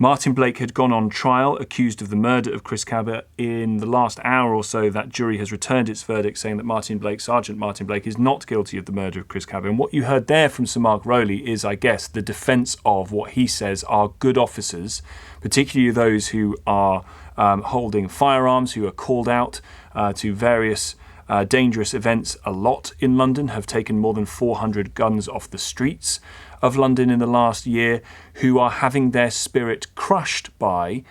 Martyn Blake had gone on trial, accused of the murder of Chris Kaba. In the last hour or so, that jury has returned its verdict saying that Sergeant Martyn Blake, is not guilty of the murder of Chris Kaba. And what you heard there from Sir Mark Rowley is, I guess, the defence of what he says are good officers, particularly those who are holding firearms, who are called out to various dangerous events a lot in London, have taken more than 400 guns off the streets of London in the last year, who are having their spirit crushed by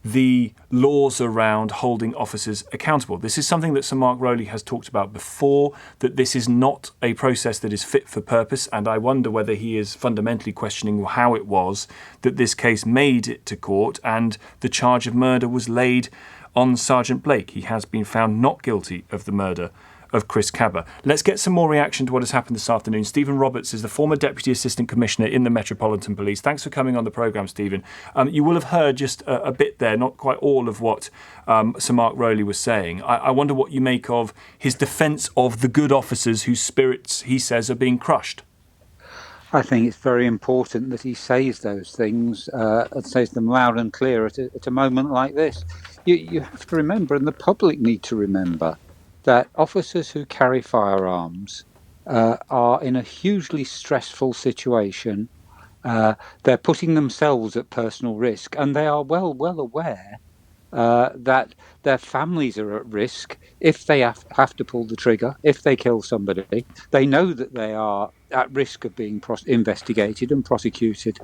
the laws around holding officers accountable. This is something that Sir Mark Rowley has talked about before, that this is not a process that is fit for purpose, and I wonder whether he is fundamentally questioning how it was that this case made it to court and the charge of murder was laid on Sergeant Blake. He has been found not guilty of the murder of Chris Kaba. Let's get some more reaction to what has happened this afternoon. Stephen Roberts is the former Deputy Assistant Commissioner in the Metropolitan Police. Thanks for coming on the programme, Stephen. You will have heard just a bit there, not quite all of what Sir Mark Rowley was saying. I wonder what you make of his defence of the good officers whose spirits, he says, are being crushed. I think it's very important that he says those things, and says them loud and clear at a moment like this. You have to remember, and the public need to remember, that officers who carry firearms are in a hugely stressful situation. They're putting themselves at personal risk, and they are well aware that their families are at risk if they have to pull the trigger, if they kill somebody. They know that they are at risk of being investigated and prosecuted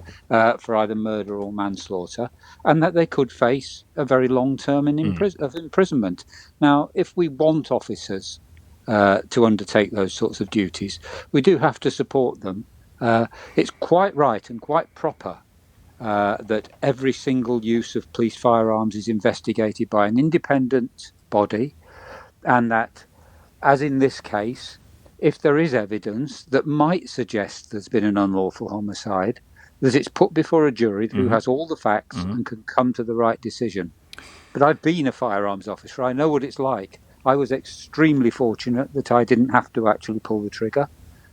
for either murder or manslaughter, and that they could face a very long term of imprisonment. Now, if we want officers to undertake those sorts of duties, we do have to support them. It's quite right and quite proper that every single use of police firearms is investigated by an independent body, and that, as in this case, if there is evidence that might suggest there's been an unlawful homicide, that it's put before a jury who has all the facts and can come to the right decision. But I've been a firearms officer. I know what it's like. I was extremely fortunate that I didn't have to actually pull the trigger.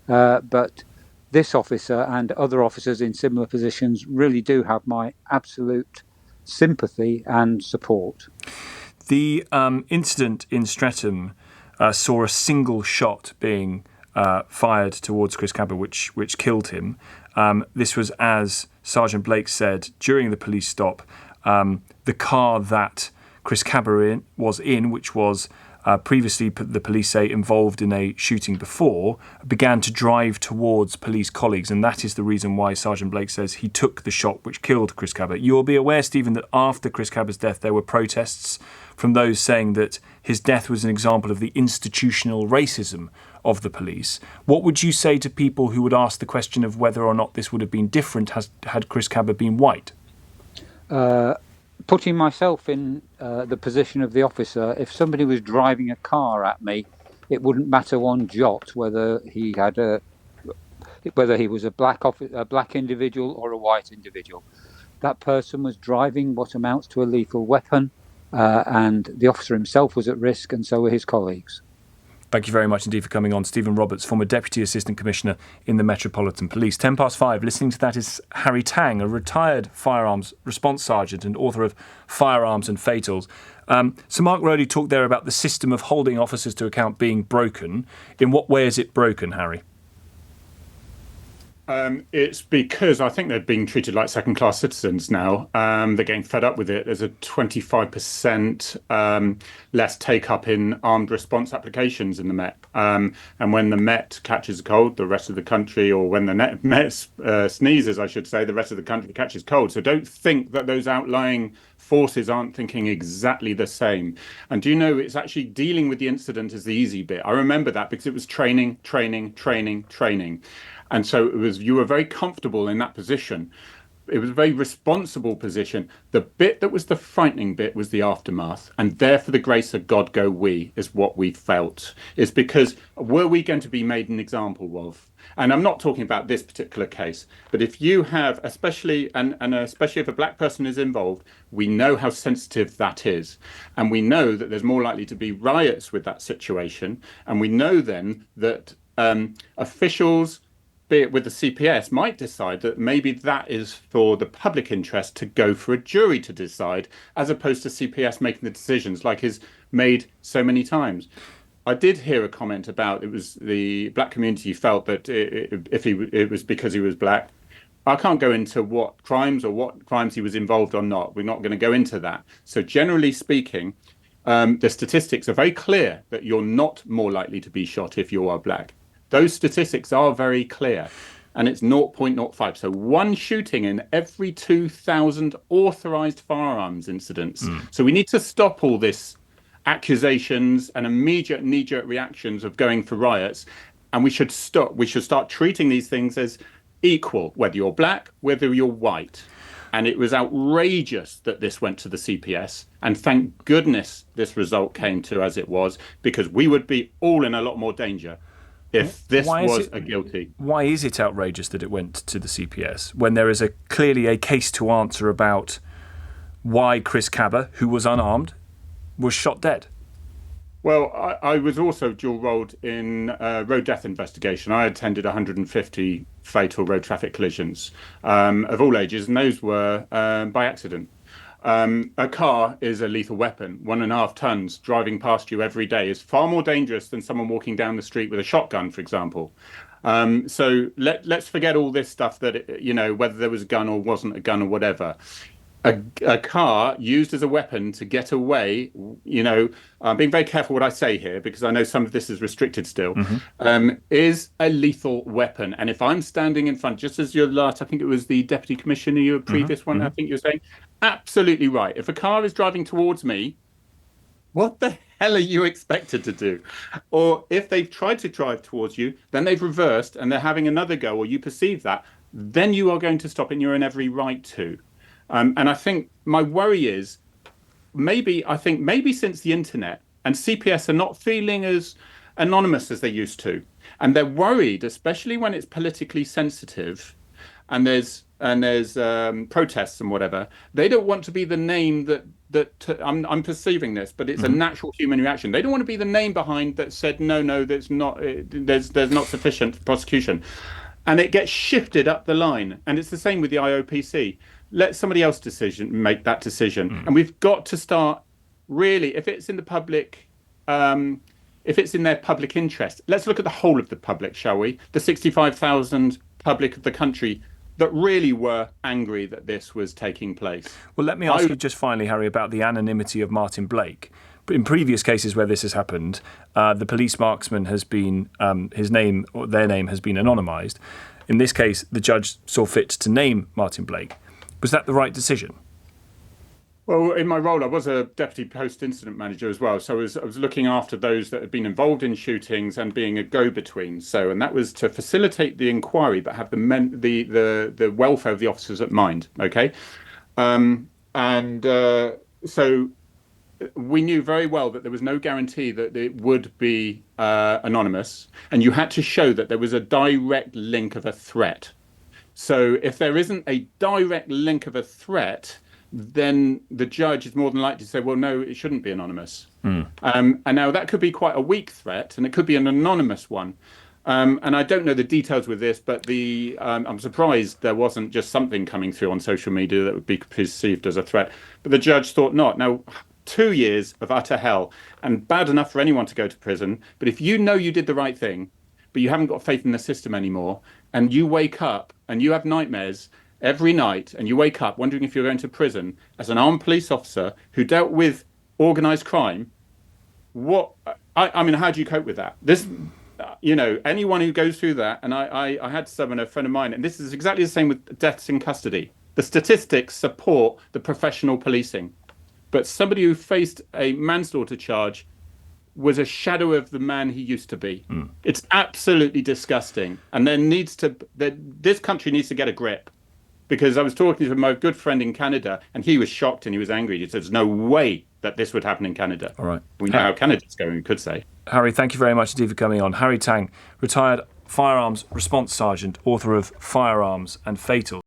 But this officer and other officers in similar positions really do have my absolute sympathy and support. The incident in Streatham saw a single shot being fired towards Chris Kaba, which killed him. This was, as Sergeant Blake said during the police stop, the car that Chris Kaba was in, which was previously, the police say, involved in a shooting before, began to drive towards police colleagues, and that is the reason why Sergeant Blake says he took the shot which killed Chris Kaba. You'll be aware, Stephen, that after Chris Kaba's death there were protests from those saying that his death was an example of the institutional racism of the police. What would you say to people who would ask the question of whether or not this would have been different had Chris Kaba been white? Putting myself in the position of the officer, if somebody was driving a car at me, it wouldn't matter one jot whether he was a black individual or a white individual. That person was driving what amounts to a lethal weapon, and the officer himself was at risk, and so were his colleagues. Thank you very much indeed for coming on. Stephen Roberts, former Deputy Assistant Commissioner in the Metropolitan Police. 5:10. Listening to that is Harry Tangye, a retired firearms response sergeant and author of Firearms and Fatals. Sir Mark Rowley talked there about the system of holding officers to account being broken. In what way is it broken, Harry? It's because I think they're being treated like second-class citizens now. They're getting fed up with it. There's a 25% less take-up in armed response applications in the Met. And when the Met catches a cold, the rest of the country, or when the Met sneezes, I should say, the rest of the country catches cold. So don't think that those outlying forces aren't thinking exactly the same. And do you know, it's actually dealing with the incident is the easy bit. I remember that because it was training. And so you were very comfortable in that position. It was a very responsible position. The bit that was the frightening bit was the aftermath. And there, for the grace of God go we, is what we felt. Is because were we going to be made an example of? And I'm not talking about this particular case, but if you have, especially if a black person is involved, we know how sensitive that is. And we know that there's more likely to be riots with that situation. And we know then that officials, be it with the CPS, might decide that maybe that is for the public interest to go for a jury to decide, as opposed to CPS making the decisions like is made so many times. I did hear a comment about it was the black community felt that it was because he was black. I can't go into what crimes he was involved or not. We're not going to go into that. So generally speaking, the statistics are very clear that you're not more likely to be shot if you are black. Those statistics are very clear, and it's 0.05. So one shooting in every 2,000 authorized firearms incidents. So we need to stop all this accusations and immediate knee-jerk reactions of going for riots, and we should stop. We should start treating these things as equal, whether you're black, whether you're white. And it was outrageous that this went to the CPS. And thank goodness this result came to as it was, because we would be all in a lot more danger if this was a guilty. Why is it outrageous that it went to the CPS when there is clearly a case to answer about why Chris Kaba, who was unarmed, was shot dead? Well, I was also dual-rolled in road death investigation. I attended 150 fatal road traffic collisions of all ages, and those were by accident. A car is a lethal weapon. 1.5 tons driving past you every day is far more dangerous than someone walking down the street with a shotgun, for example. So let's forget all this stuff that, whether there was a gun or wasn't a gun or whatever. A car used as a weapon to get away, I'm being very careful what I say here because I know some of this is restricted still, is a lethal weapon. And if I'm standing in front, just as your last, I think it was the Deputy Commissioner, your previous one, I think you were saying, absolutely right. If a car is driving towards me, what the hell are you expected to do? Or if they've tried to drive towards you, then they've reversed and they're having another go, or you perceive that, then you are going to stop and you're in every right to. And I think my worry is maybe since the internet and CPS are not feeling as anonymous as they used to, and they're worried, especially when it's politically sensitive, and there's protests and whatever. They don't want to be the name that I'm perceiving this, but it's a natural human reaction. They don't want to be the name behind that said no, there's not sufficient prosecution, and it gets shifted up the line. And it's the same with the IOPC. Let somebody else make that decision. And we've got to start really, if it's in the public, if it's in their public interest, let's look at the whole of the public, shall we? The 65,000 public of the country that really were angry that this was taking place. Well, let me ask you just finally, Harry, about the anonymity of Martyn Blake. In previous cases where this has happened, the police marksman has been, his name or their name has been anonymised. In this case, the judge saw fit to name Martyn Blake. Was that the right decision? Well, in my role, I was a deputy post-incident manager as well. So I was looking after those that had been involved in shootings and being a go-between. And that was to facilitate the inquiry, but have the welfare of the officers at mind. Okay, so we knew very well that there was no guarantee that it would be anonymous, and you had to show that there was a direct link of a threat. So if there isn't a direct link of a threat, then the judge is more than likely to say, well, no, it shouldn't be anonymous. And now that could be quite a weak threat, and it could be an anonymous one. And I don't know the details with this, but I'm surprised there wasn't just something coming through on social media that would be perceived as a threat. But the judge thought not. Now, 2 years of utter hell, and bad enough for anyone to go to prison. But if you know you did the right thing, but you haven't got faith in the system anymore, and you wake up and you have nightmares every night, and you wake up wondering if you're going to prison as an armed police officer who dealt with organised crime, I mean, how do you cope with that? This, anyone who goes through that, and I had a friend of mine, and this is exactly the same with deaths in custody. The statistics support the professional policing, but somebody who faced a manslaughter charge was a shadow of the man he used to be. It's absolutely disgusting. And this country needs to get a grip. Because I was talking to my good friend in Canada, and he was shocked and he was angry. He said, there's no way that this would happen in Canada. All right. We know how Canada's going, we could say. Harry, thank you very much indeed for coming on. Harry Tangye, retired firearms response sergeant, author of Firearms and Fatal.